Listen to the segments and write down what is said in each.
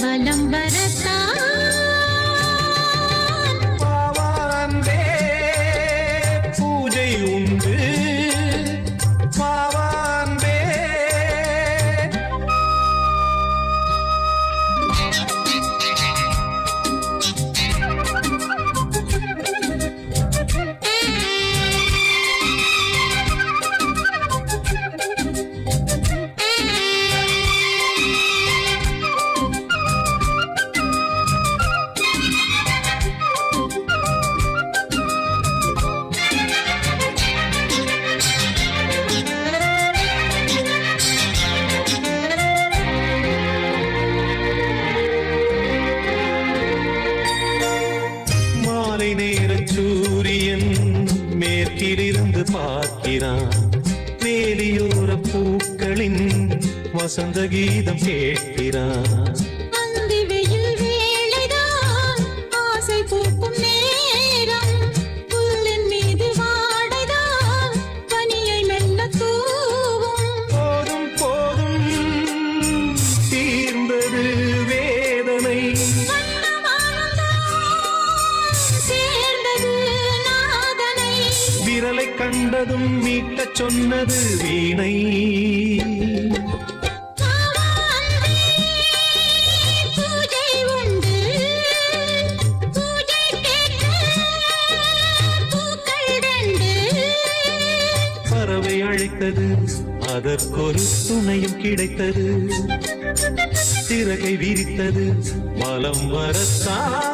வலம் வரத்தான் பாவான்பே பூஜை உண்டு பாவான்பே. சூரியன் மேற்கிலிருந்து பார்க்கிறான் வேலியோர பூக்களின் வசந்த கீதம் கேட்கிறான். அந்தி வெயில் வேளைதான் ஆசை பூக்கும் நேரம் புல்லின் மீது வாடைதான் பனியை மெல்ல தூவும். போதும் போதும் தீர்ந்தது வேதனை விரலை கண்டதும் மீட்டச் சொன்னது வீணை. பூஜை உண்டு பூஜை கேட்க பூக்கள் ரெண்டு. பறவை அழைத்தது அதற்கொரு துணையும் கிடைத்தது சிறகை விரித்தது வலம் வரத்தான்.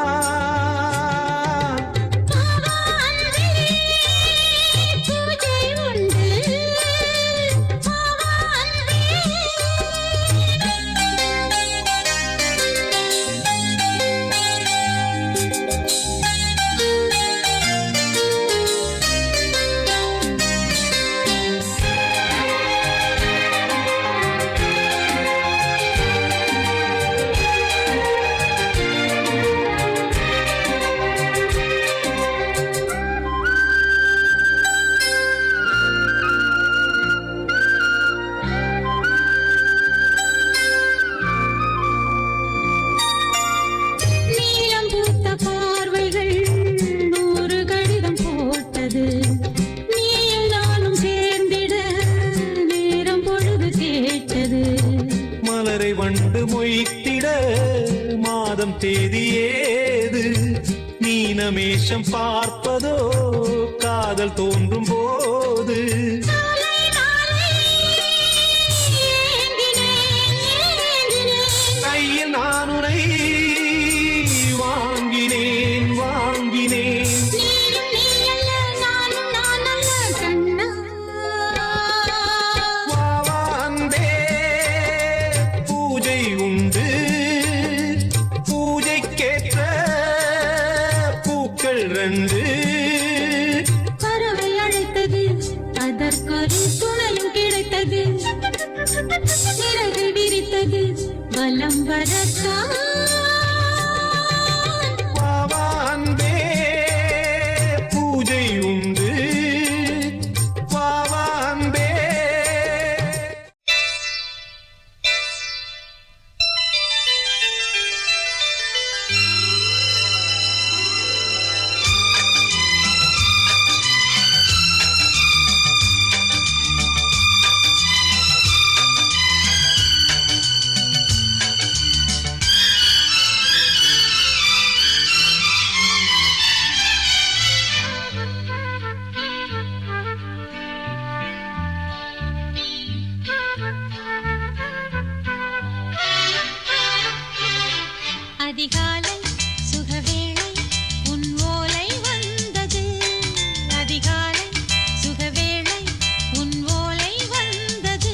மலரை வண்டு மொய்த்திட மாதம் தேதி ஏது மீனமேஷம் பார்ப்பதோ காதல் தோன்றும் போது. கையில் நான் உனை வாங்கினேன் வாங்கினேன் உண்டு பூஜைக்கேற்ற பூக்கள் ரெண்டு. பறவை அழைத்தது அதற்கொரு துணையும் கிடைத்தது சிறகு விரித்தது வலம் வரத்தான். பாவான்பே பூஜை உண்டு பாவான்பே. அதிகாலை சுகவேளை உன் ஓலை வந்தது. அதிகாலை சுகவேளை உன் ஓலை வந்தது.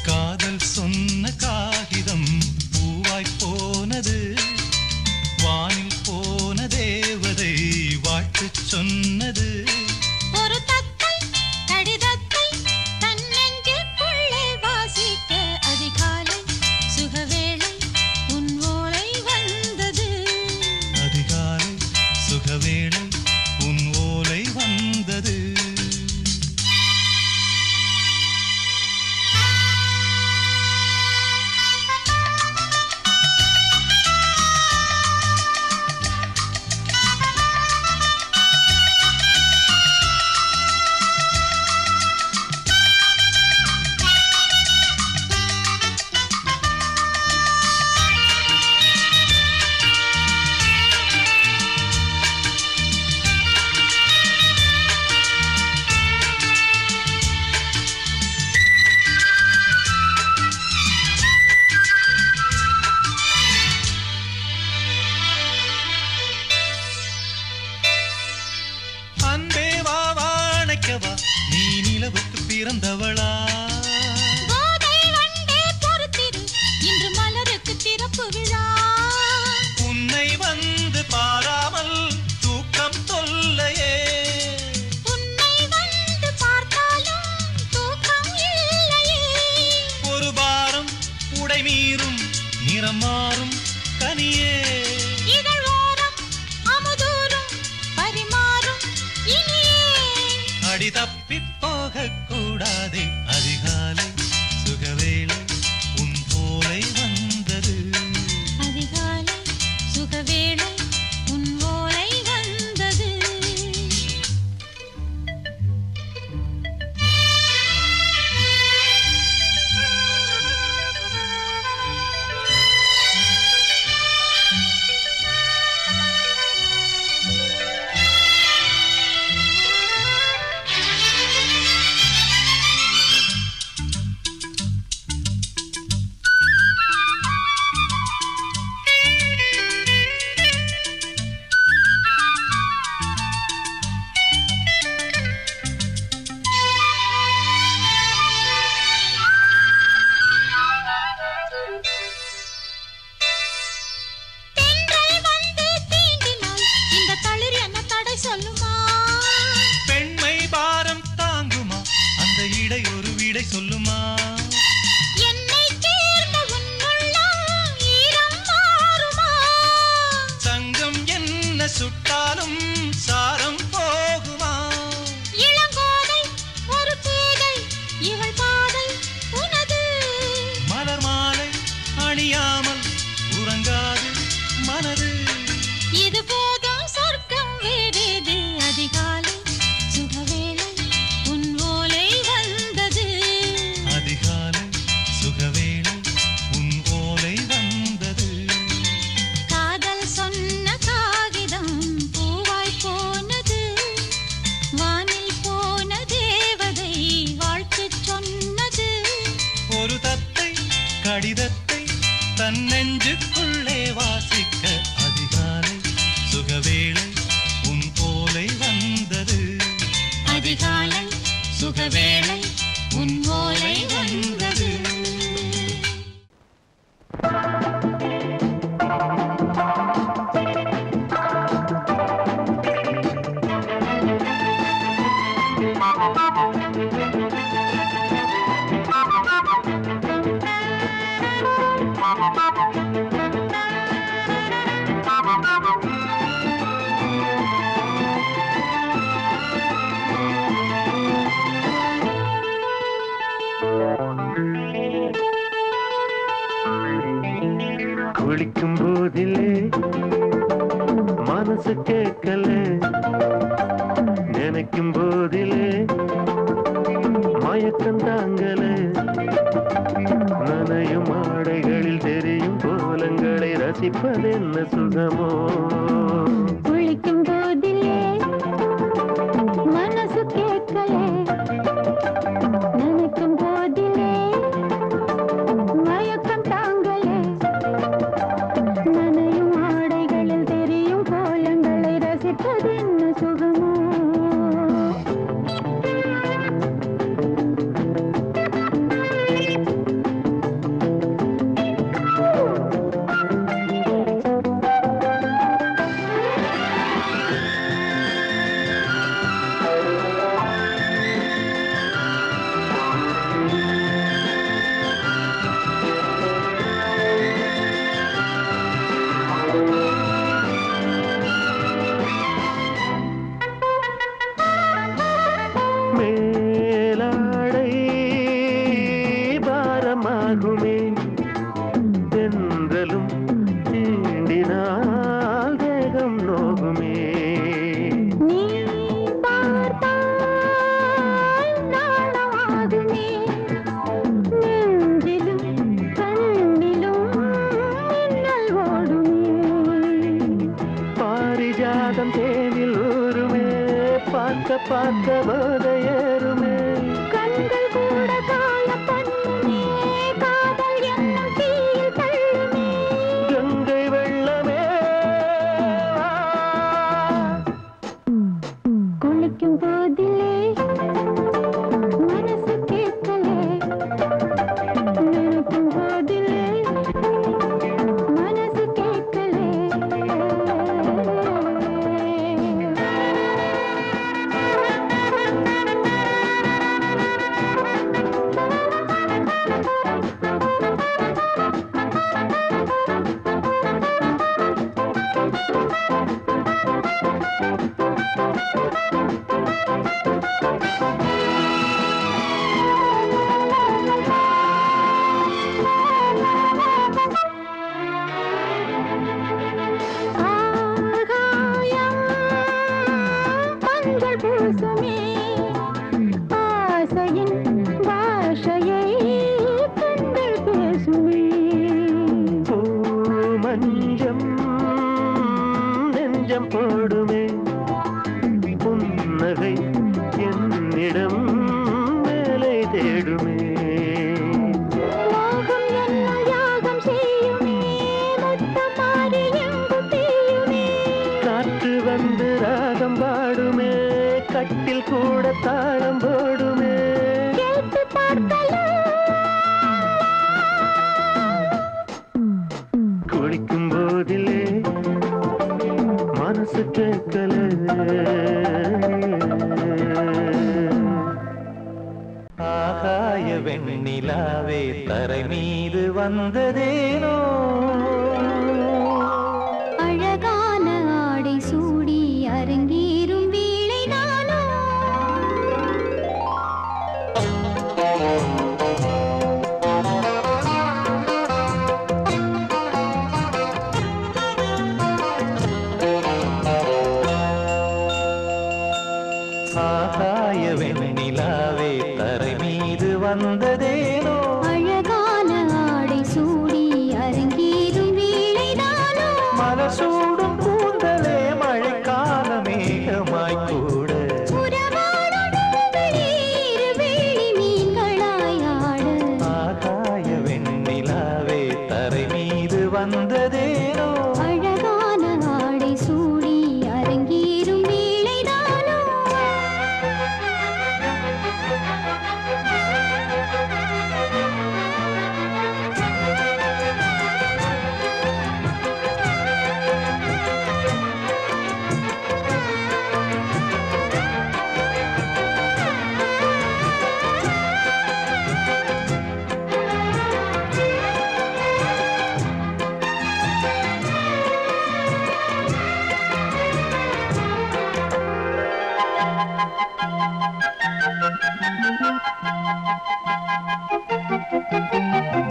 காதல் சொன்ன காகிதம் பூவாய் போனது வானில் போன தேவதை வாழ்த்து சொன்னது. ஒரு தத்தை கடிதத்தை தன் நெஞ்சுக்குள்ளே வாசிக்க அதிகாலை சுகவேளை உன் ஓலை வந்தது. அதிகாலை சுகவேளை உன் ஓலை வந்தது. மாறும் கனியே இதழ் ஓரம் அமுதூரும் பரிமாறும் இனியே அடி தப்பி போக கூடாதே அதிகாலை சுகவேளை உன் போலை வந்தது அதிகாலை சுகவேளை உன் ஓலை வந்தது தென்றல் வந்து தீண்டினால் இந்த தளிர் என்ன தடை சொல்லுமா பெண்மை பாரம் தாங்குமா அந்த இடை ஒரு விடை சொல்லுமா என்னை சேர்ந்த உன்னுள்ளம் ஈரம் மாறுமா சங்கம் என்ன சுட்டாலும் சாரம் போகுமா இளங்கோதை ஒரு பேதை இவள் பாதை உனது மலர் மாலை அணியாமல் உறங்காது மனது இது போதும் சொர்க்கம் வேறேது அதிகாலை சுகவேளை உன் ஓலை வந்தது அதிகாலை சுகவேளை உன் ஓலை வந்தது காதல் சொன்ன காகிதம் பூவாய் போனது வானில் போன தேவதை வாழ்த்து சொன்னது ஒரு தத்தை கடிதத்தை தன் நெஞ்சுக்குள்ளே வாசிக்க அதிகாலை சுகவேளை உன் ஓலை வந்தது அதிகாலை சுகவேளை உன் ஓலை வந்தது குளிக்கும் போதிலே மனசு கேட்கல நினைக்கும் போதிலே மயக்கம் தாங்கல நனையும் ஆடைகளில் தெரியும் கோலங்களை ரசிப்பதென்ன சுகமோ குளிக்கும் போதிலே மனசு கேட்கலே நினைக்கும் போதிலே மயக்கம் தாங்கலே நனையும் ஆடைகளில் தெரியும் கோலங்களை ரசிப்பதென்ன சுகமோ மேலாடை பாரமாகுமே தென்றலும் தீண்டினால் தேகம் நோகுமே நீ பார்த்தால் நாணமாகுமே நெஞ்சிலும் கண்ணிலும் மின்னல் ஓடுமே பாரிஜாதம் தேனில் ஊருமே பார்க்க பார்க்க போதையேறுமே கண்கள் கூட காய பண்ணுமே காதல் என்னும் தீயில் தள்ளுமே கங்கை வெள்ளமே வா. குளிக்கும் போதிலே மனசு கேட்கலே நினைக்கும் போதிலே மனசு கேட்கலே கொஞ்சம் நெஞ்சம் போடுமே புன்னகை என்னிடம் மேலே தேடுமே மோகம் என்ன யாகம் செய்யுமே முத்தமாரி எங்கும் பெய்யுமே காற்று வந்து ராகம் பாடுமே கட்டில் கூட தாளம் போடுமே கேட்டு பார்க்கலாம் குளிக்கும் போதிலே மனசு கேட்கல ஆகாய வெண்ணிலாவே தரை மீது வந்ததேனோ அழகான ஆடை சூடி அரங்கேறும் வேளைதானோ ஆகாய வெண்ணிலாவே தரை மீது வந்ததேனோ அழகான ஆடை சூடி அரங்கேறும் வேளைதானோ மலசூடும் கூந்தலே மழைக்கால மேகமாய் கூட உறவாடும் விழிகளே இருவேளி மீன்களாய் ஆட ஆகாய வெண்ணிலாவே தரை மீது வந்ததேனோ அழகான ஆடை சூடி அரங்கேறும் வேளைதானோ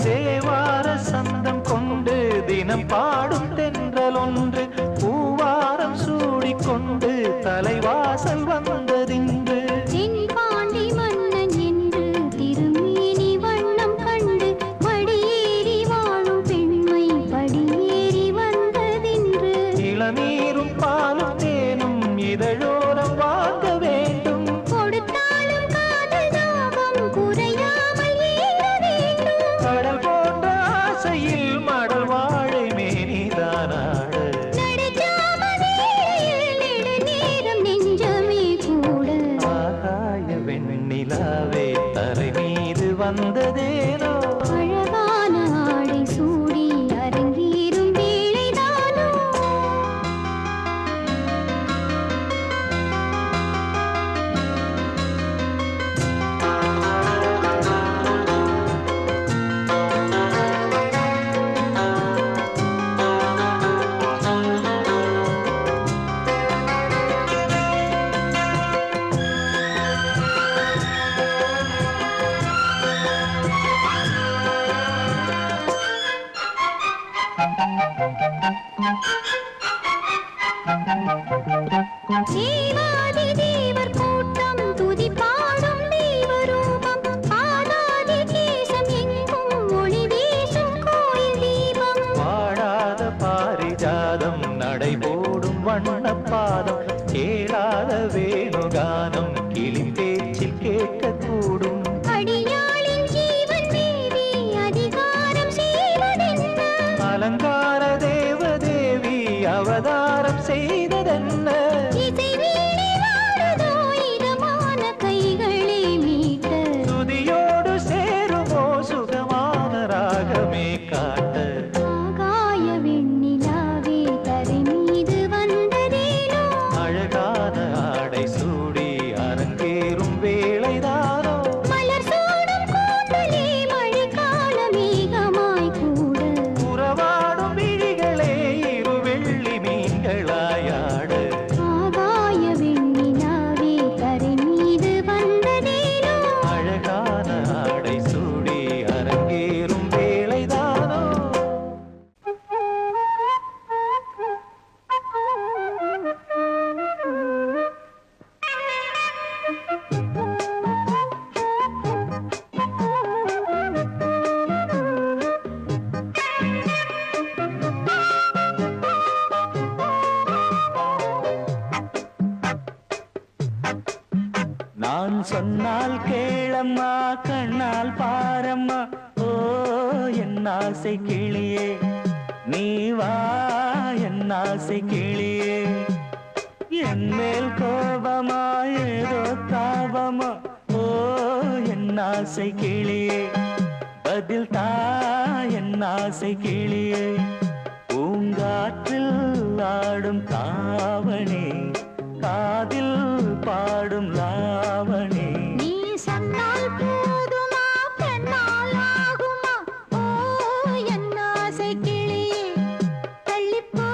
தேவார சந்தம் கொண்டு தினம் பாடும் தென்றல் ஒன்று பூவாரம் சூடிக்கொண்டு தலைவாசல் வந்ததின்று தென்பாண்டி மன்னன் என்று திருமேனி வண்ணம் கண்டு மடியேறி வாழும் பெண்மை படியேறி வந்ததின்று இளநீரும் பாலும் தேனும் இதழோரம் வாங்க வேண்டும் கொடுத்தாலும் காதல் தாபம் குறையாமல் ஏற வேண்டும் கடல் போன்ற ஆசையில் மடல் வாழை மேனிதானாட நடுஜாம வேளையில் நெடுநேரம் நெஞ்சமே கூட ஆகாய வெண்ணிலாவே தரை மீது வந்ததேனோ அழகான ஆடை சூடி அரங்கேறும் வேளைதானோ தேவாதி தேவர் கூட்டம் துதி பாடும் தெய்வரூபம் ஆதாதி கேசம் எங்கும் ஒளி வீசும் கோயில் தீபம் வாழாத பாரிஜாதம் நடைபோடும் வண்ணப்பாதம் கேளாத வேணுகானம் கிளி பேச்சில் கேட்கக்கூடும் அடியாளின் ஜீவன் தேவி அதிகாரம் செய்வதென்ன அலங்கார தேவதேவி அவதாரம் செய்ததென்ன இசை வீணை வாழுதோ இதமான கைகளை மீட்ட துதியோடு சேருமோ சுகமான ராகமே காட்ட ஆகாய வெண்ணிலாவே தரை மீது வந்ததேனோ அழகான ஆடை சூடி அரங்கேறும் வேளைதானோ மலர் சூடும் கூந்தலே மழைக்கால மேகமாய் கூட உறவாடும் விழிகளே இரு வெள்ளி மீன்கள் சொன்னால் கேளம்மா கண்ணால் பாரம்மா ஓ என் ஆசை கிளியே நீ வா என் ஆசை கிளியே என் மேல் கோபமா ஏதோ தாபமா ஓ என் ஆசை கிளியே பதில் தா என் ஆசை கிளியே பூங்காற்றில் ஆடும் தாவணி காதில் பாடும் லாவணி நீ சொன்னால் போதுமா பெண்ணால் ஆகுமா ஓ என் ஆசை கிளியே தள்ளிப்போ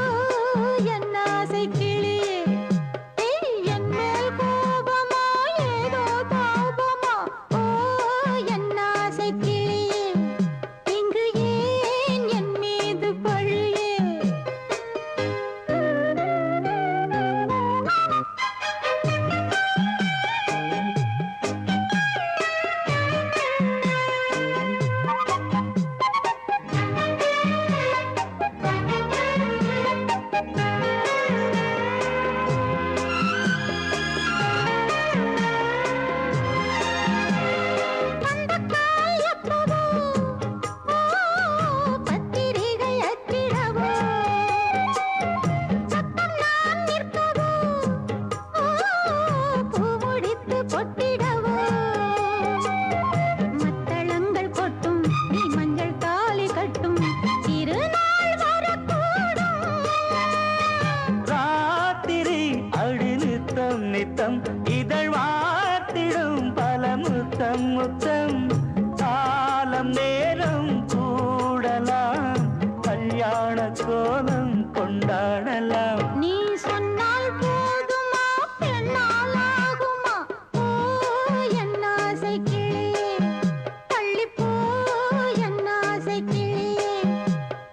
என் ஆசை கிளியே ஏய் என் மேல் கோபமா ஏதோ தாபமா ஓ என் ஆசை கிளியே இங்கு ஏன் என் மீது பழியே நித்தம் இதழ் வார்த்திடும் பல முத்தம் முத்தம் காலம் நேரம் கூடலாம் கல்யாண கோலம் கொண்டாடலாம் நீ சொன்னால் போதுமா பெண்ணால் ஆகுமா ஓ என் ஆசை கிளியே தள்ளிப்போ என் ஆசை கிளியே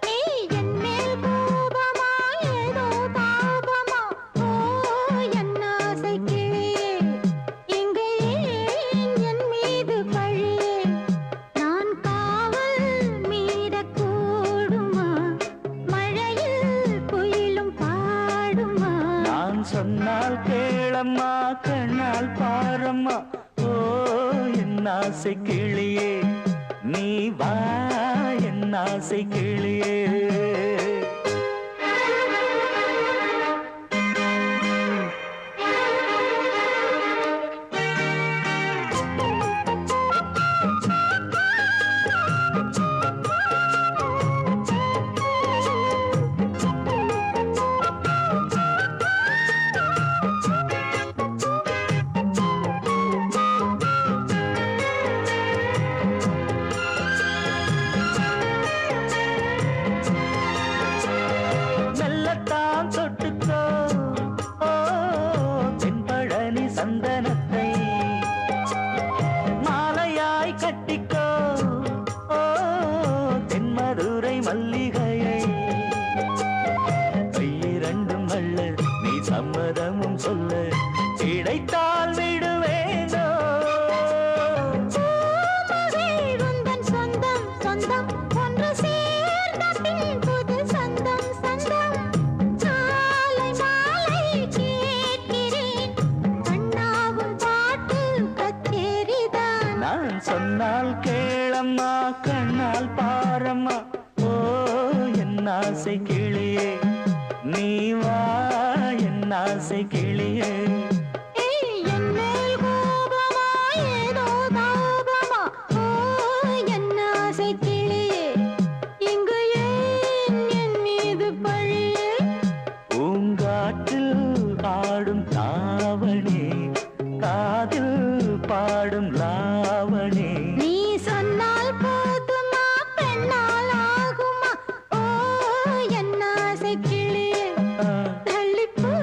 நீ என் மேல் கோபமா ஏதோ தாபமா ஓ என் ஆசை கிளியே இங்கு ஏன் என் மீது பழியே நான் காவல் மீறக்கூடுமா மழையில் குயிலும் பாடுமா நான் சொன்னால் கேளம்மா கண்ணால் பாரம்மா ஓ என் ஆசை கிளியே நீ வா என் ஆசை கிளியே மெல்லத்தான் தொட்டுக்கோ ஓ தென்பழனி சந்தனத்தை மாலையாய் கட்டிக்கோ ஓ தென்மதுரை மல்லிகையை கையிரண்டும் அள்ள நீ சம்மதமும் சொல்ல கிடைத்தால் விடுவேனோ உந்தன் சொந்தம் சொந்தம் ஒன்று சேர்ந்த பின் புது சொந்தம் சொந்தம் சாலை மாலை கேட்கிறேன் கண்ணாவும் பாட்டு கச்சேரிதான் நான் சொன்னால் கேளம்மா கண்ணால் பாரம்மா ஓ என் ஆசை கிளியே நீ வா என் ஆசை கிளியே ஏய் என் மேல் கோபமா ஏதோ தாபமா ஓ என் ஆசை கிளியே இங்கு ஏன் என் மீது பழியே பூங்காற்றில் ஆடும் தாவணி காதில் பாடும் லாவணி நீ சொன்னால் போதுமா பெண்ணால் ஆகுமா ஓ என் ஆசை கிளியே தள்ளிப்போ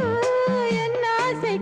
என் ஆசை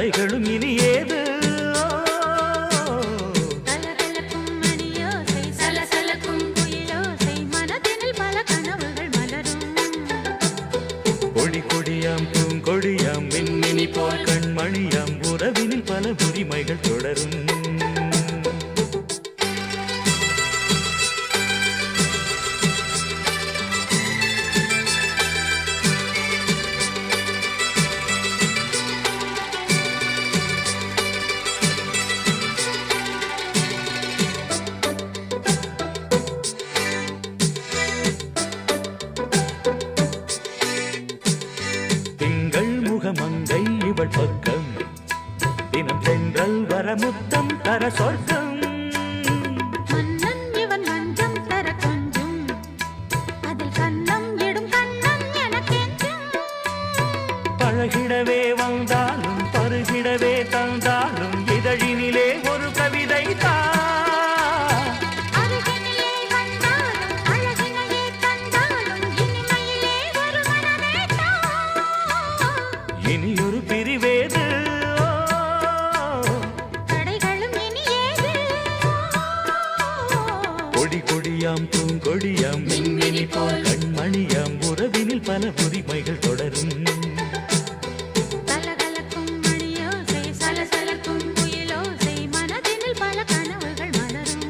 தடைகளும் இனி ஏது கலகலக்கும் மணியோசை சலசலக்கும் குயிலோசை மனதினில் பல கனவுகள் மலரும் கொடி கொடியாம் பூங்கொடியாம் மின்மினி போல் கண்மணியாம் உறவினில் பல உரிமைகள் தொடரும் மங்கை இவள் பக்கம் தினம் தென்றல் வர முத்தம் தர சொர்க்கம் மன்னன் இவன் மஞ்சம் தர கொஞ்சம் அதில் கண்ணம் இடும் கண்ணம் எனக்கென்றும் பழகிடவே வந்தாலும் பருகிடவே தந்தாலும் இதழினிலே ஒரு கவிதை அருகினிலே வந்தாலும் அழகினையே தந்தாலும் இனிமையிலே ஒரு மனமேட்டா இனியொரு பிரிவேது தடைகளும் இனி ஏது கொடி கொடியாம் பூங்கொடியாம் மின்மினி போல் கண்மணியாம் உறவினில் பல உரிமைகள் தொடரும் கலகலக்கும் மணியோசை சலசலக்கும் குயிலோசை மனதினில் பல கனவுகள் மலரும்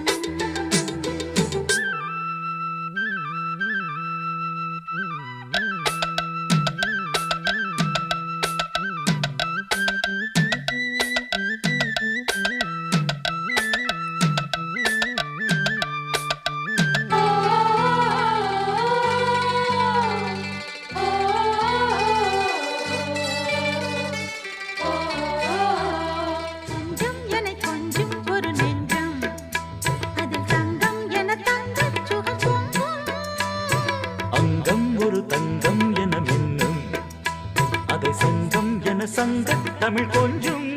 கொஞ்சம் என கொஞ்சம் ஒரு நெஞ்சம் அதில் தங்கம் என தங்கச் சுகம் பொங்கும் அங்கம் ஒரு தங்கம் என மின்னும் அதை சங்கம் என சங்க தமிழ் கொஞ்சும்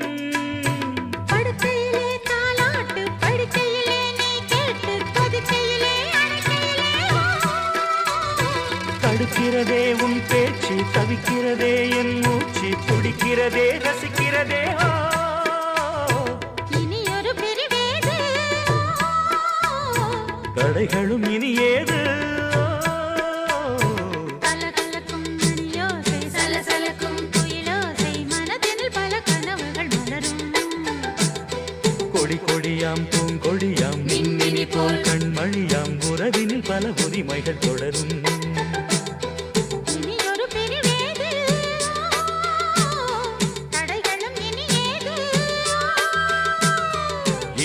படுக்கையிலே தாலாட்டு படுக்கையிலே நீ கேட்டு கொதிக்கையிலே அணைக்கையிலே தடுக்கிறதே உன் பேச்சு தவிக்கிறதே என் மூச்சு துடிக்கிறதே ரசிக்கிறதே இனி ஒரு பிரிவேது தடைகளும் இனி ஏது கலகலக்கும் மணியோசை சலசலக்கும் குயிலோசை மனதினில் பல கனவுகள் மலரும் கொடி கொடியாம் பூங்கொடியாம் மின்மினி போல் கண்மணியாம் உறவினில் பல உரிமைகள் தொடரும் இனி ஒரு பிரிவேது தடைகளும் இனி ஏது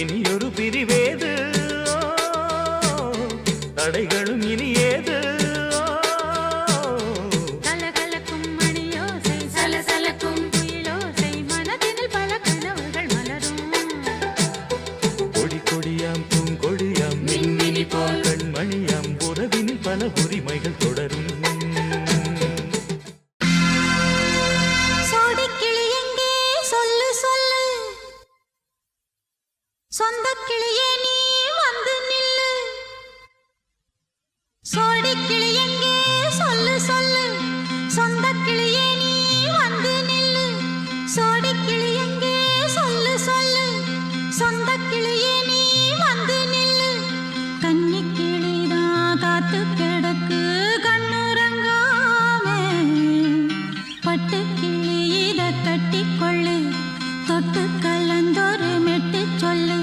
இனியொரு பிரிவேது தடைகளும் இனி ஏது கலகலக்கும் மணியோசை சலசலக்கும் குயிலோசை மனதினில் பல கனவுகள் மலரும் கொடி கொடியாம் பூங்கொடியாம் மின்மினி போல் கண்மணியாம் உறவினில் பல உரிமைகள் தொடரும் சோடிக்கிளி எங்கே சொல்லு சொல்லு சொந்தக் கிளியே நீ வந்து நில்லு சோடிக்கிளி எங்கே சொல்லு சொல்லு சொந்தக் கிளியே நீ வந்து நில்லு சோடிக்கிளி எங்கே சொல்லு சொல்லு சொந்தக் கிளியே நீ வந்து நில்லு கன்னிக் கிளிதான் காத்து கிடக்கு கண்ணுறங்காமே பட்டு கிளி இத கட்டிக்கொள்ளு தொட்டு கலந்தொரு மெட்டு சொல்லு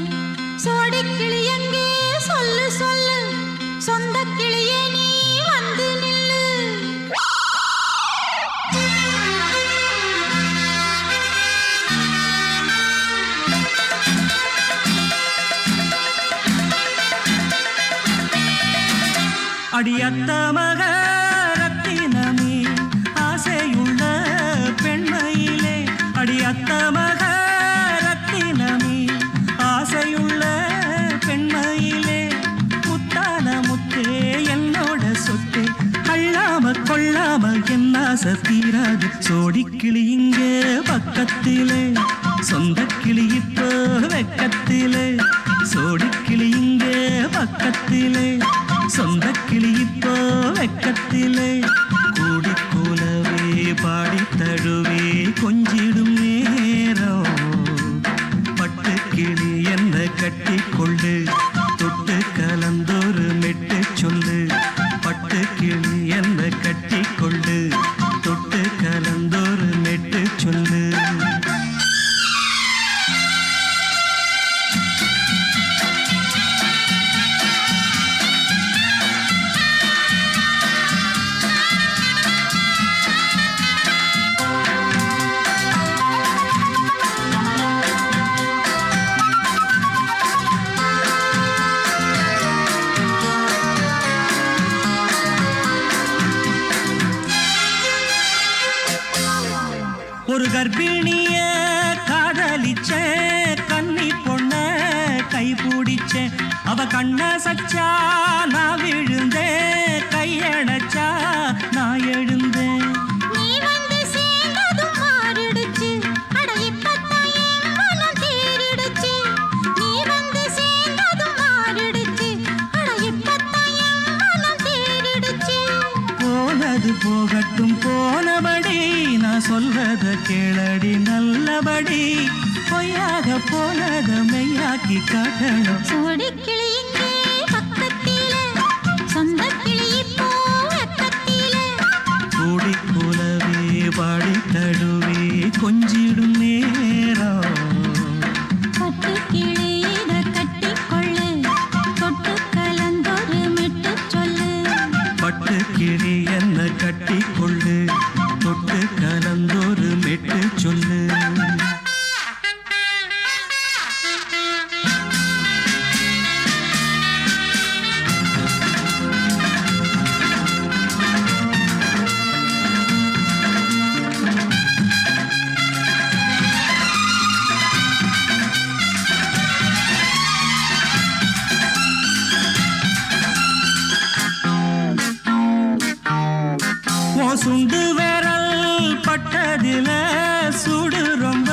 சோடிக்கிளி எங்கே சொல்லு சொல்லு சொந்தக் கிளியே நீ வந்து நில்லு அடியத்த மக ரத்தினமே ஆசையுள்ள பெண்மையிலே அடியத்த மக ரத்தினமே ஆசையுள்ள பெண்மையிலே முத்தான முத்தே என்னோட சொத்தே அள்ளாம கொள்ளாம என்ன தீராது சோடிக்கிளி இங்க பக்கத்திலே சொந்த கிளி இப்போ வெக்கத்திலே சோடிக்கிளி இங்க பக்கத்திலே சொந்த கிளி இப்போ வெக்கத்திலே கூடி கூலவே பாடி தழுவே கொஞ்சிடும் நேரம் ஒரு கர்ப்பிணிய காதலிச்ச கன்னி பொண்ண கை பிடிச்சேன் அவ கண்ண சச்சா நான் விழுந்தேன் கையடைச்சா நான் எழுந்தேன் நீ வந்து சேர்ந்ததும் மாறிடுச்சு அட இப்பத்தான் என் மனம் தேறிடுச்சு நீ வந்து சேர்ந்ததும் மாறிடுச்சு அட இப்பத்தான் என் மனம் தேறிடுச்சு போனது போகட்டும் போனபடி நான் சொல்வத கேளடி நல்லபடி பொய்யாக போனத மெய்யாக்கி காட்டணும் சோடிக்கிளி இங்கே பக்கத்தில சொந்த கிளி இப்போ வெக்கத்தில கூடி கூலவே பாடி தழுவே கொஞ்சிடும் நேரம் பட்டு கிளி இத கட்டிக்கொள்ளு தொட்டு கலந்தொரு மெட்டு சொல்லு பட்டு கிளி என்ன கட்டிக்கொள்ளு தொட்டு கலந்தொரு மெட்டு சொல்லு சுண்டு விரல் பட்டதில சுடு ரொம்ப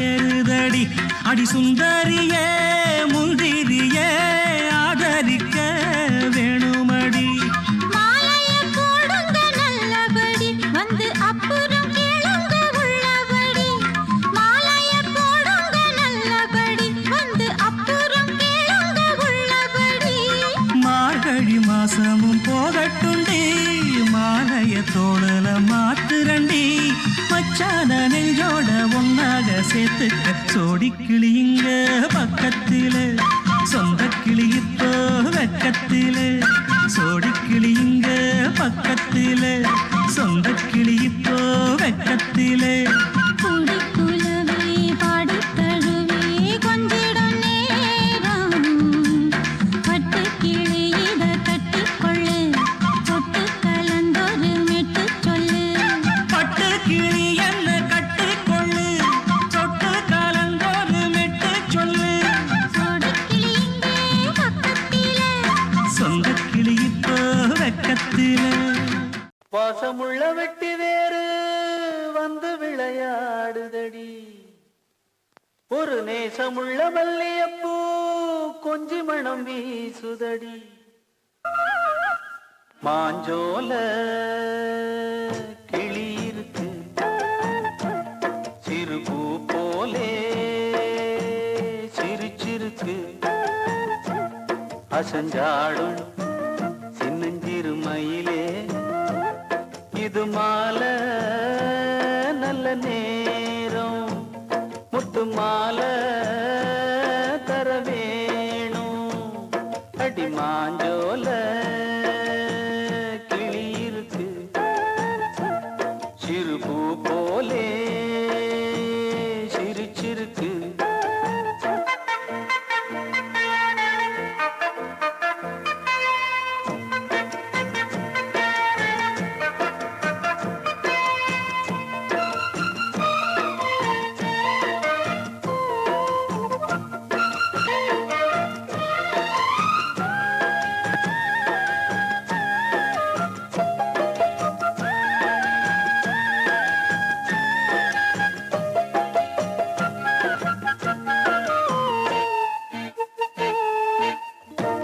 ஏறுதடி அடி சுந்தரியே முந்திரியே ஆதரிக்க வேணுமடி மாலைய போடுங்க நல்லபடி வந்து அப்புறம் கேளுங்க உள்ளபடி மாலைய போடுங்க நல்லபடி வந்து அப்புறம் கேளுங்க உள்ளபடி மார்கழி மாசமும் போகட்டுண்டி மாலைய தோழல மாத்துரண்டி மச்சான நெஞ்சோட ஒன்னாக சேர்த்துக்க சோடி கிளிங்க பக்கத்தில சொந்த கிளி இப்போ வெக்கத்தில சோடி கிளிங்க பக்கத்தில சொந்த கிளி இப்போ வெக்கத்தில கூடி குலவே பாடி தழுவே கொஞ்சிடும் நேரம் பட்டு கிளி இத கட்டிக்கொள்ளு தொட்டு கலந்தொரு மெட்டு சொல்லு பட்டு கிளி என்ன கட்டிக்கொள்ளு தொட்டு கலந்தொரு மெட்டு சொல்லு சோடிக்கிளி இங்கே பக்கத்தில சொந்த கிளி இப்போ வெக்கத்தில பாசமுள்ள வெட்டி வேறு வந்து விளையாடுதடி ஒரு நேசமுள்ள மல்லியப்பூ கொஞ்சி மணம் வீசுதடி மாஞ்சோல கிளி இருக்கு சிறு பூ போலே சிரிச்சிருக்கு அசஞ்சாடும் சின்னஞ்சிறு மயிலே இது மாலை நல்ல நேரம் முத்து மாலை தர வேணும் அடி மாஞ்சோல கிளி இருக்கு சிறு பூ போலே சிரிச்சிருக்கு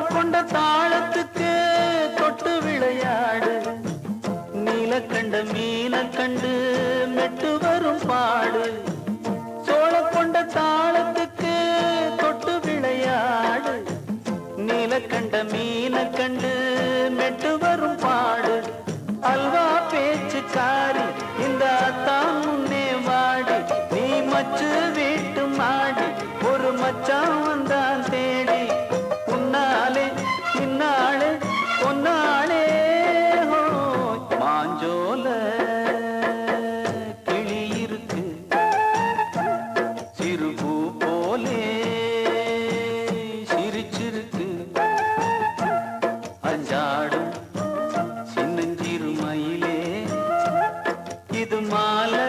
கொண்ட தாளத்துக்கு தொட்டு விளையாடு நீலக்கண்ட மீன கண்டு மெட்டு வரும் பாடு சோழ கொண்ட தாளத்துக்கு தொட்டு விளையாடு நீலக்கண்ட மீன கண்டு மெட்டு வரும் பாடு அல்வா பேச்சுக்காரி இந்த அத்தான் முன்னே வாடி நீ மச்சு வீட்டு மாடி ஒரு மச்சான் வந்தான் தேடி உன்னாலே இன்னாளே பொன்னாளே ஹோ மாஞ்சோல கிளி இருக்கு சிறு பூ போலே சிரிச்சிருக்கு அஞ்சாடும் சின்னஞ்சிறு மயிலே இது மாலை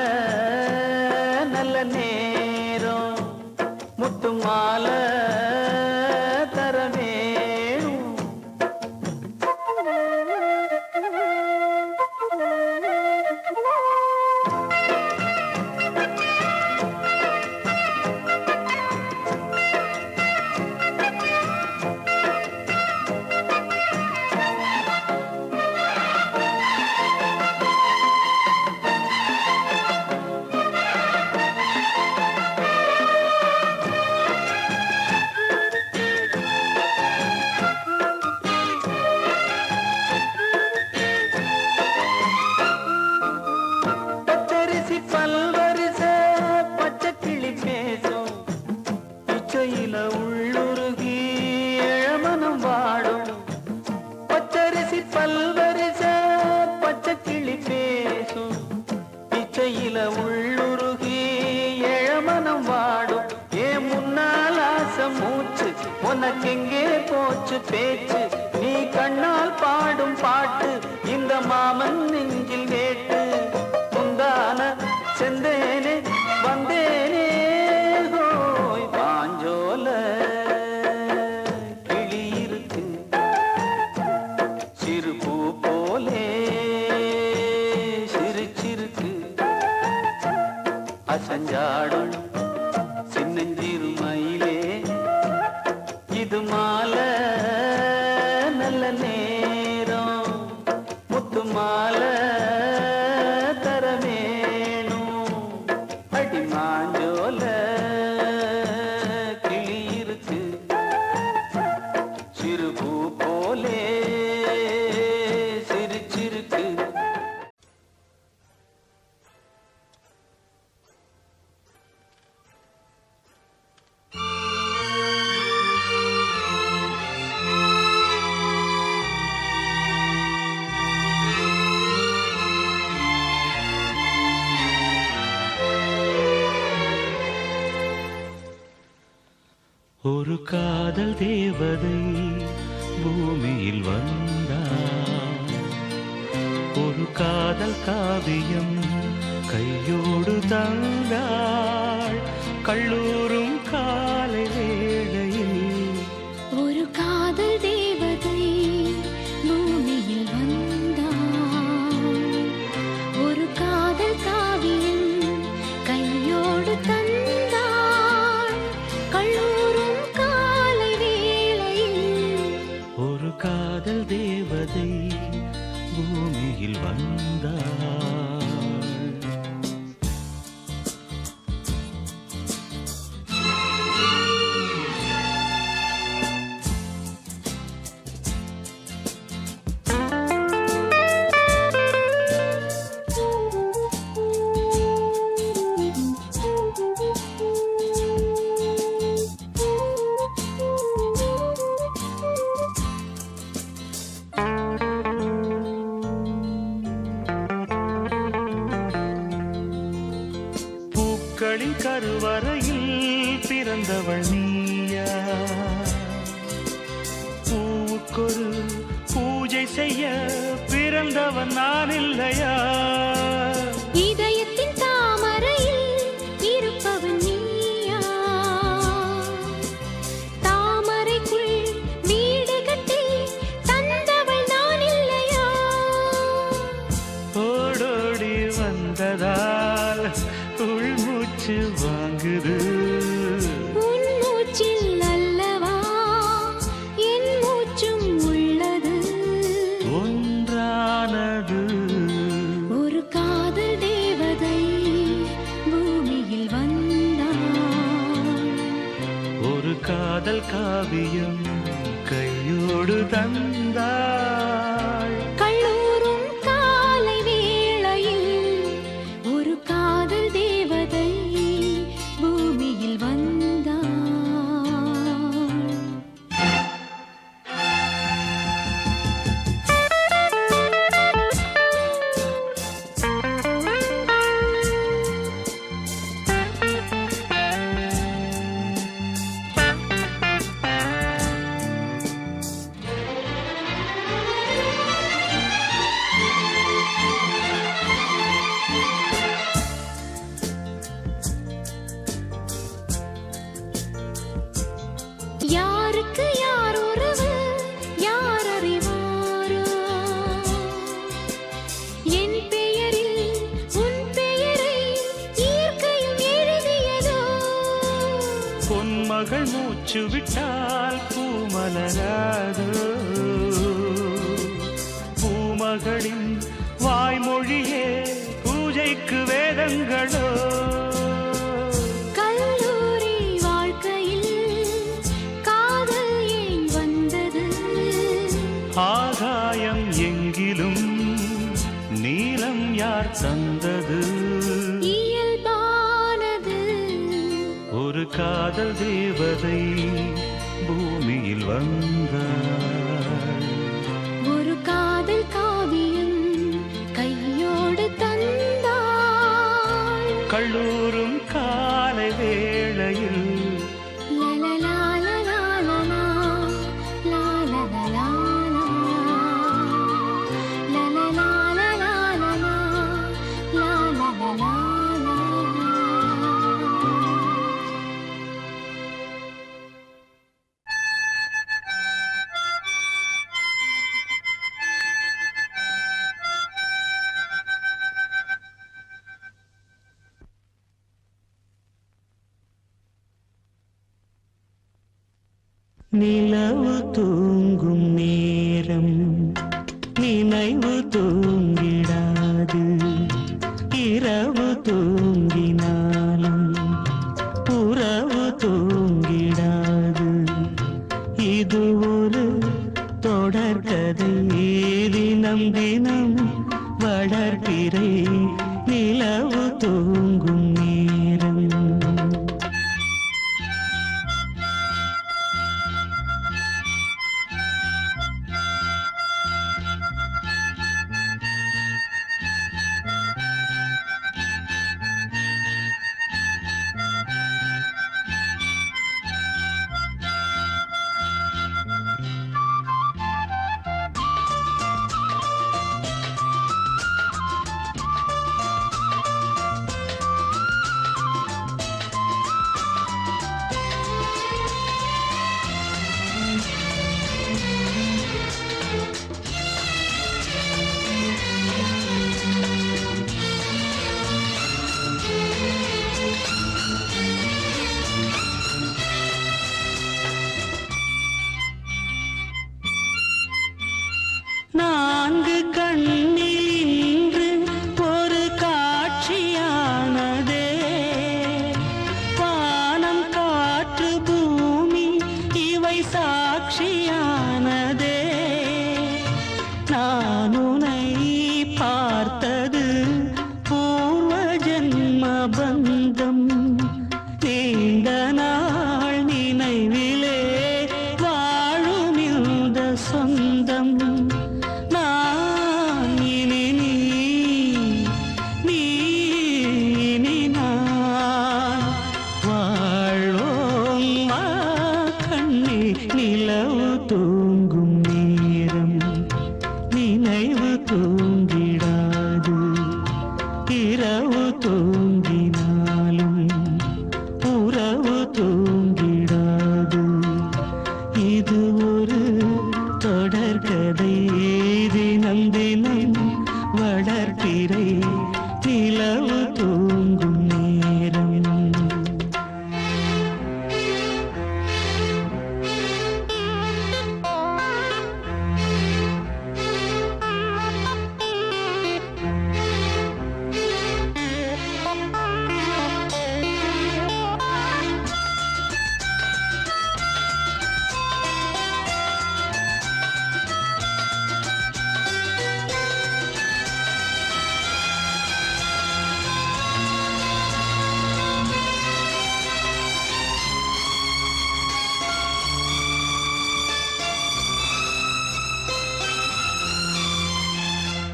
மாலை தர வேணும். பச்சரிசி பல்வரிச பச்சை கிளி பேசும், இச்சையில உள்ளுருகி இளமனம் வாடும். பச்சரிசி பல்வரிச பச்சை கிளி பேசும், இச்சையில உள்ளுருகி இளமனம் வாடும். ஏன் முன்னால் ஆசை மூச்சு உனக்கெங்கே போச்சு பேச்சு, நீ கண்ணால் பாடும் பாட்டு இந்த மாமன் நெஞ்சில் வேட்டு. முந்தான செந்தேனே வந்தேனே ஹோய், பாஞ்சோல கிளி இருக்கு சிறு பூ போலே சிரிச்சிருக்கு. அசஞ்சாடும் சின்னஞ்சிறு மயிலே, இது மாலை நல்ல நேரம், முத்து மாலை தர வேணும். அடி மாஞ்சோல கிளி இருக்கு சிறு பூ போலே சிரிச்சிருக்கு. ஒரு காதல் தேவதை பூமியில் வந்தாள், ஒரு காதல் காவியம் கையோடு தந்தாள். கல்லூரும் காலை வேளையில் ஒரு காதல் தேவதை பூமியில் வந்தாள், ஒரு காதல் காவியம் கையோடு தந்தாள். கல்லூரும் காலை வேளையில் ஒரு காதல் தேவதை பூமியில் வந்தாள். பூக்களின் கருவறையில் பிறந்தவள் நீயா, பூவுக்கொரு பூஜை செய்ய பிறந்தவன் நான் இல்லையா? இதயத்தின் தாமரையில் இருப்பவன் நீயா, தாமரைக்குள் வீடு கட்டி தந்தவள் நான் இல்லையா? ஓடோடி வந்ததால் உள்மூச்சு வாங்குது, உன் மூச்சில் அல்லவா என் மூச்சும் உள்ளது. ஒன்றானது ஒரு காதல் தேவதை பூமியில் வந்தாள், ஒரு காதல் காவியம் கையோடு தந்தாள். கல்லூரும் காலை வேளையில் ஒரு காதல் தேவதை பூமியில் வந்தாள். மூச்சு விட்டால் பூமலராது பூமகளின் வாய்மொழியே பூஜைக்கு வேதங்களோ கல்லூரி வாழ்க்கையில் காதல் ஏன் வந்தது ஆகாயம் எங்கிலும் நீலம் யார் தந்தது இயல்பானது ஒரு காதல் தேவதை பூமியில் வந்தாள் ஒரு காதல் காவியம் கையோடு தந்தாள் கல்லூரும் காலை வேளையில் லலலாலலாலலா, லாலலலாலலா, லலலாலலாலலா, லாலலலாலலா. நிலவு தூங்கும் நேரம் நினைவு தூங்கிடாது இரவு தூங்கினாலும் உறவு தூங்கிடாது இது ஒரு தொடர்கதை தினம் தினம் வளர்பிறை நிலவு தூங்கும் நேரம் நான்கு கண்ணில் இன்று ஒரு காட்சியானதே வானம் காற்று பூமி இவை சாட்சியானதே நான் உன்னை பார்த்தது பூர்வ ஜென்ம பந்தம் நீண்ட நாள் நினைவிலே வாழும் இந்த சொந்தம் நான் இனி நீ இனி நான் வாழ்வோம் வா கண்ணே நிலவு தூங்கும் நேரம் நினைவு தூங்கிடாது இரவு தூங்கினாலும் உறவு தூங்கிடாது இது ஒரு தொடர்கதை தினம் தினம் வளர்பிறை நிலவு தூங்கும் நேரம்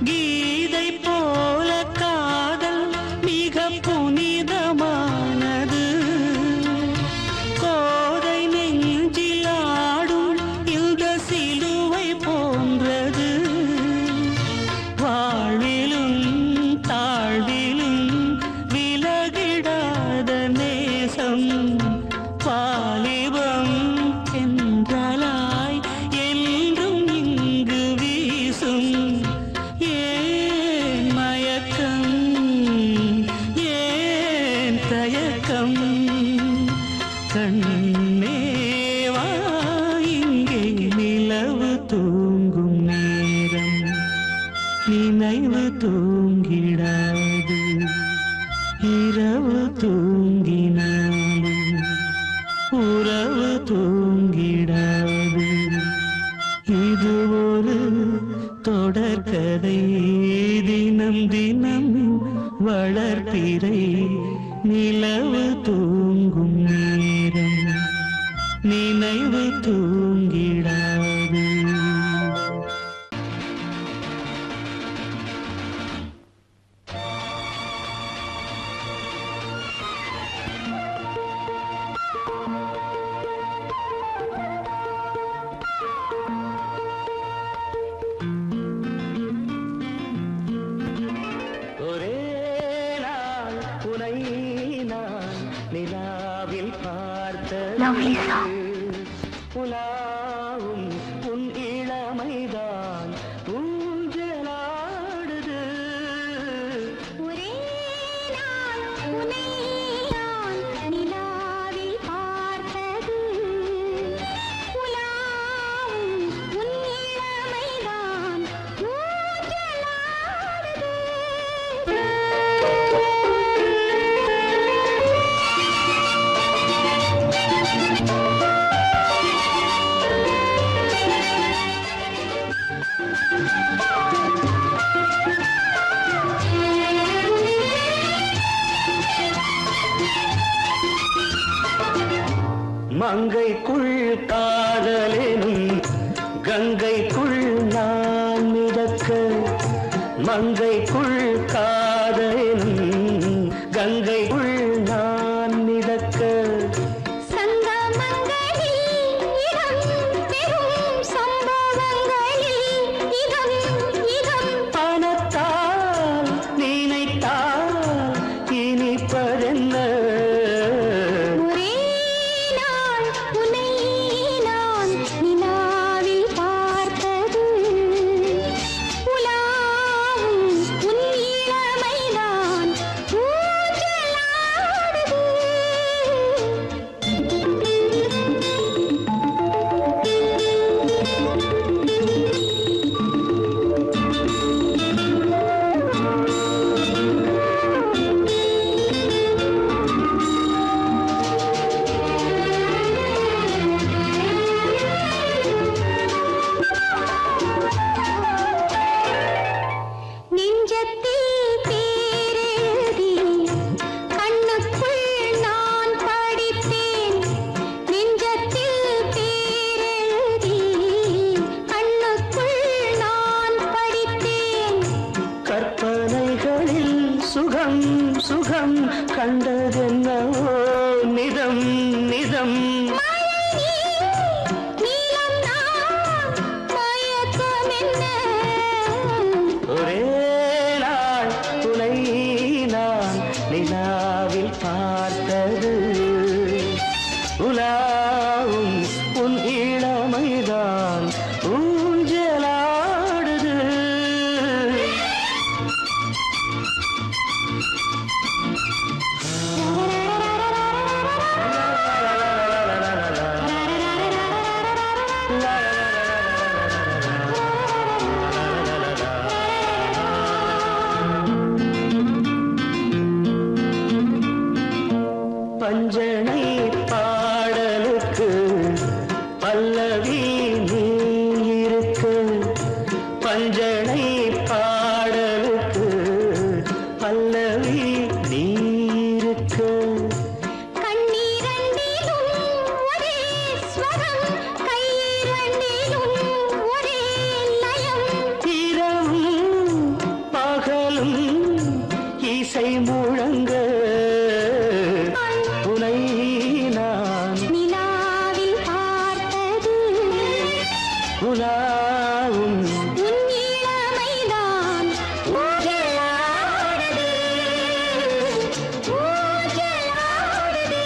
கீதை போல காதல் மிக புனிதமானது கோதை நெஞ்சில் ஆடும் இந்த சிலுவை போன்றது வாழ்விலும் தாழ்விலும் விலகிடாத நேசம் வாலிபம் என்றலாய் என்றும் இங்கு வீசும் ஏன் நினைவு தூங்கிடாது இரவு தூங்கினாலும் உறவு தூங்கிடாது இது ஒரு தொடர்கதை தினம் தினம் வளர்ப்பிறை நிலவு தூங்கும் நேரம் நினைவு தூங்கிடாது ஒரே நாள் உனை நான் நிலாவில் பார்த்தது உலாவும் உன் இளமைதான் ஊஞ்சலாடுது ஒரே நாள் உன்னை நான் நிலாவில் பார்த்தது உலாவும் உன் இளமைதான் மங்கைக்குள் காதலெனும் கங்கைக்குள் நான் மிதக்க மங்கைக்குள் காதலெனும் கங்கைக்குள் நான் மிதக்க சங்கமங்களில் இடம் பெறும் சம்பவங்களில் இதம் இதம் பணத்தால் நினைத்தால் இனிப்பதென்ன ஒரே நாள் உன்னை நான் நிலாவில் பார்த்தது உலாவும் உன் இளமைதான் நெஞ்சத்தில் பேரெழுதி கண்ணுக்குள் நான் படித்தேன் நெஞ்சத்தில் பேரெழுதி கண்ணுக்குள் நான் படித்தேன் கற்பனைகளில் சுகம் சுகம் கண்டதென்னவோ நிதம் நிதம் நீலம் நான் மயக்கம் என்ன ஒரே நாள் உனை நான் நிலாவில் பார்த்தது உலாவும் உன் இளமைதான் ஊஞ்சலாடுது பஞ்சனை பாடலுக்கு பல்லவி நீ இருக்கு பஞ்சனை பாடலுக்கு பல்லவி நீ இருக்கு கண்ணீரண்டிலும் ஒரே ஸ்வரம் கையிரண்டிலும் ஒரே லயம் இரவும் பகலும் இசை முழங்க உனை நான் நிலாவில் பார்த்தது உலாவும் உன் இளமைதான் ஊஞ்சலாடுது ஊஞ்சலாடுது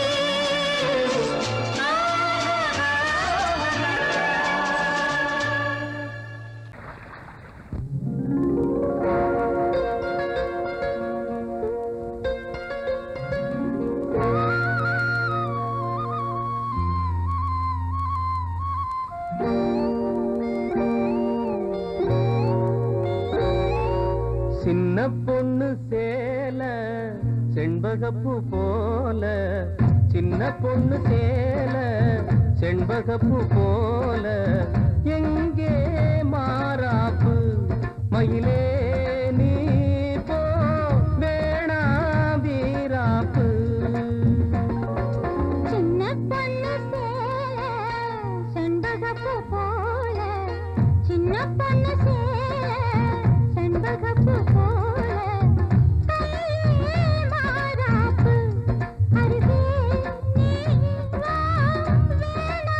சின்ன பொண்ணு சேல செண்பகப்பூ போல, சின்ன பொண்ணு சேல செண்பகப்பூ போல, எங்கே மாறாப்பு மயிலே நீ போ வேணா வீராப்பு. சின்ன பொண்ணு சேல செண்பகப்பூ போல, சின்ன பொண்ணு சேல செண்பகப்பூ போல, கையே மாறாப்பு அருகே நீ வா வேணா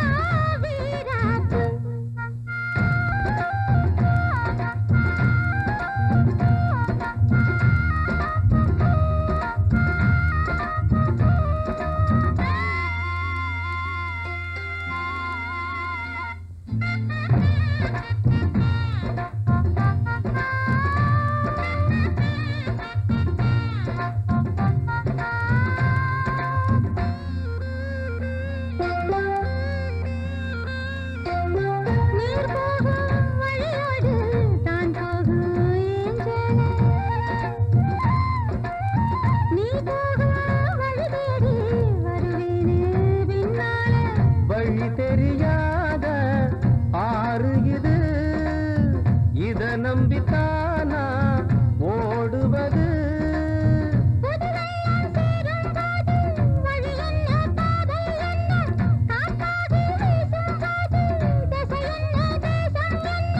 வீராப்பு. நீர் போகும் வழியோடு தான் போகும் ஏஞ்சலே, நீ போகும் வழி தேடி வருவேனே பின்னாலே. வழி தெரியாத ஆறு இது, இத நம்பித்தானா ஓடுவது. புதுவெள்ளம் சேரும்போது வழி என்ன பாதை என்ன, காற்றாகி வீசும்போது திசை என்ன தேசம் என்ன.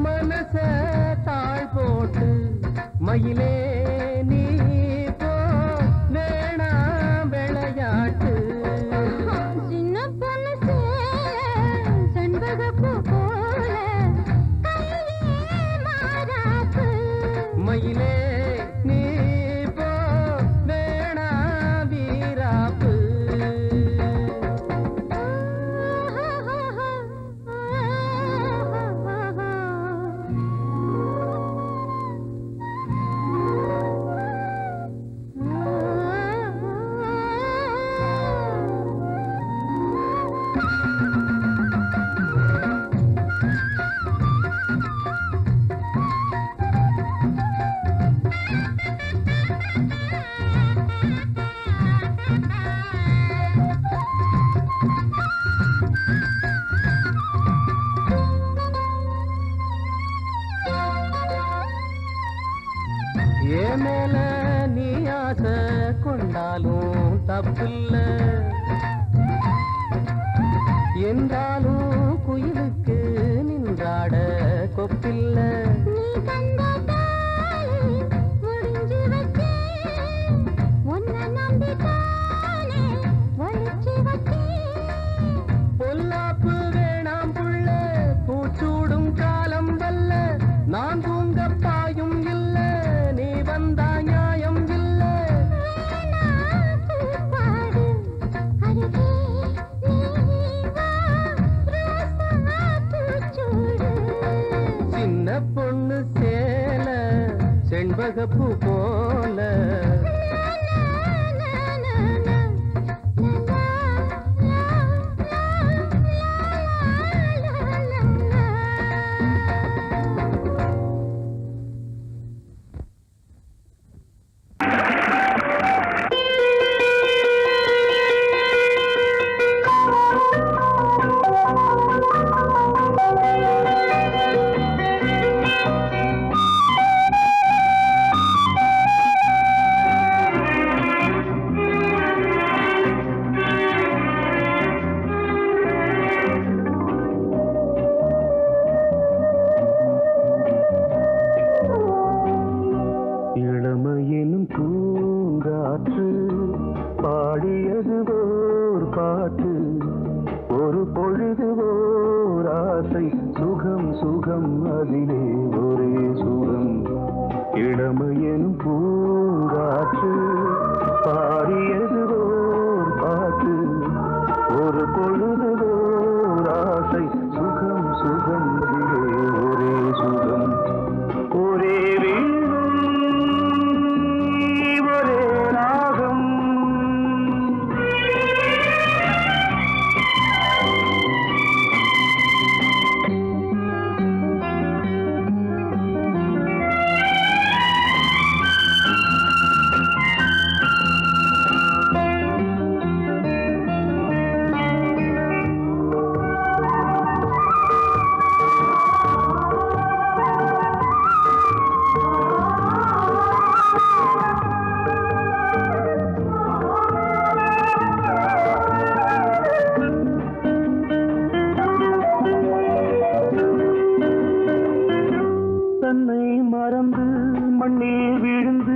மனச தாழ் போட்டு மயிலே நீ போ வேணா விளையாட்டு. சின்ன பொண்ணு சேல செண்பகப்பூ போல, கையே மாறாப்பு. மயிலே நீ போ வேணா வீராப்பு. ஏன் மேல நீ ஆசை கொண்டாலும் தப்பில்ல, என்றாலும் குயிலுக்கு நின்றாட கொப்பில்ல. நீ தந்த தாலி முடிஞ்சு வச்சேன், உன்னை நம்பித்தானே ஒளிச்சு வச்சேன். பொல்லாப்பு வேணாம் புள்ள, பூச்சூடும் காலம் வல்ல, நான் தூங்க பாயும் இல்ல, நீ வந்தா நியாயம் இல்ல. வேணா பூப்பாடு அருகே நீ வா ரோசா பூச்சூடு. சின்ன பொண்ணு சேல செண்பகப்பூ போல, இளமையினும் பூங்காற்று பாடியது ஓர் பாட்டு, ஒரு பொழுது ஓர் ஆசை, சுகம் சுகம் அதிலே ஒரே சுகம். இளமையினும் பூங்காற்று பாடியது ஓர் பாட்டு, ஒரு பொழுது ஓர் ஆசை, சுகம் சுகம் அதிலே ஒரே சுகம். ஒரே வீணை ஒரே ராகம், தன்னை மறந்து மண்ணில் விழுந்து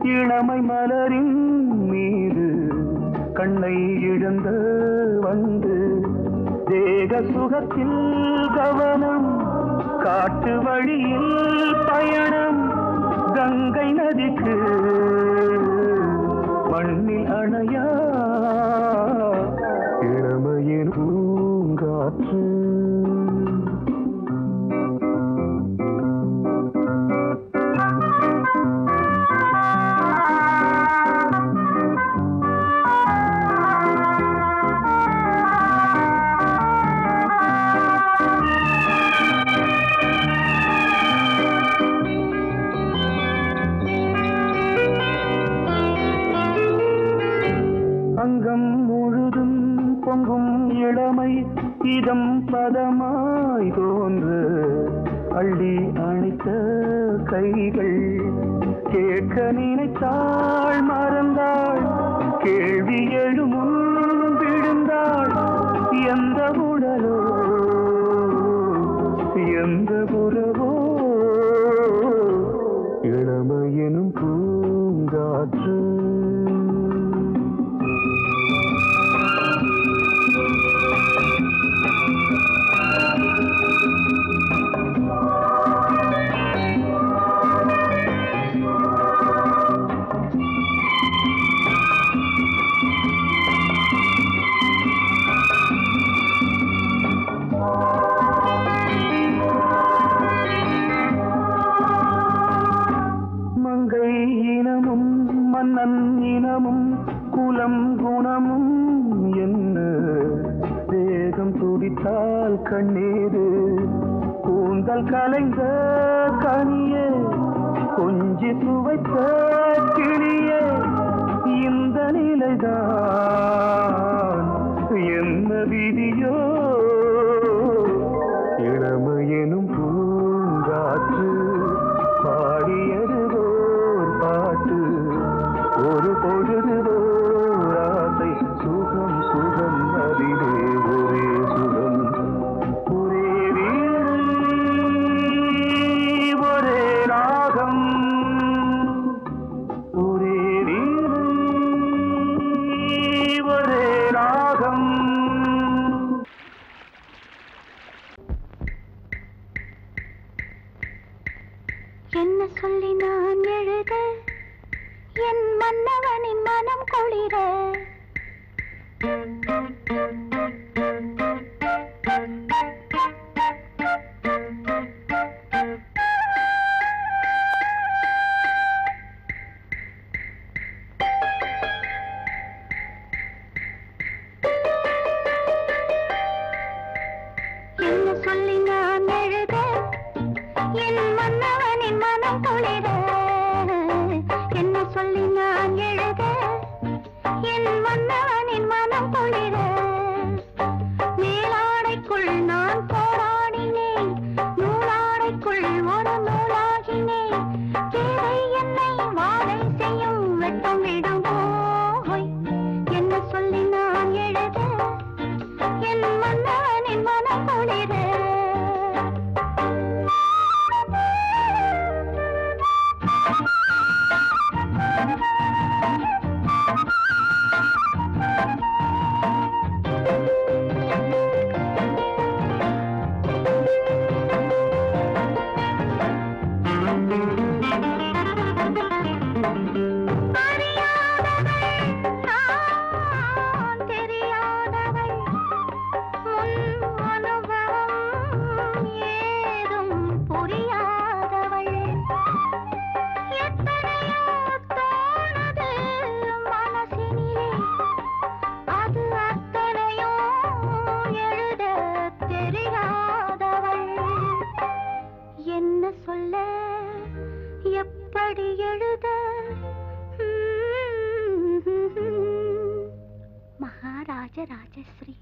இளமை மலரின் மீது கண்ணை இழந்த வந்து தேக சுகத்தில் கவனம் காட்டு வழியில் பயணம் கங்கை நதிக்கு மண்ணில் அணையா இளமையின் பூங்காற்று அங்கம் முழுதும் பொங்கும் இளமை இதம் பதமாய் தோன்று அள்ளி அணைத்த கைகள் கேட்க நினைத்தாள் மறந்தாள் கேள்வி எழுமுன் விழுந்தாள் எந்த உடலோ எந்த புறவோ இளமையெனும் பூங்காற்று மங்கை இனமும் மன்னன் இனமும் குலம் குணமும் என்ன தேகம் துடித்தால் கண்ணீரு கூந்தல் கலைந்த கனியே கொஞ்சி சுவைத்த கிளியே இந்த நிலைதான் என்ன விதியோ இளமையெனும் பூங்காற்று பாடியது ஓர் பாட்டு ஒரு பொழுது ஓர் ஆசை சுகம் சுகம் அதிலே ஒரே சுகம் ஒரே வீடு ஒரே ராகம் ஒரே வீடு ஒரே ராகம் என்ன சொல்லி நான் எழுத என் மன்னவனின் மனம் குளிர என்ன சொல்லி நான் எழுத என் மன்னவனின் மனம் குளிர என்ன சொல்லி நான் எழுத என் மன்னவனின் மனம் குளிர மேலாடைக்குள் நான் போராடினேன் நூலாடைக்குள் ஒரு நூலாகினேன் தேவை என்னை வாழை செய்யும் வெட்டம் விடும் போய் என்ன சொல்லி நான் எழுத என் மன்னவனின் மனம் குளிர எப்படி எழுத மகாராஜ ராஜஸ்ரீ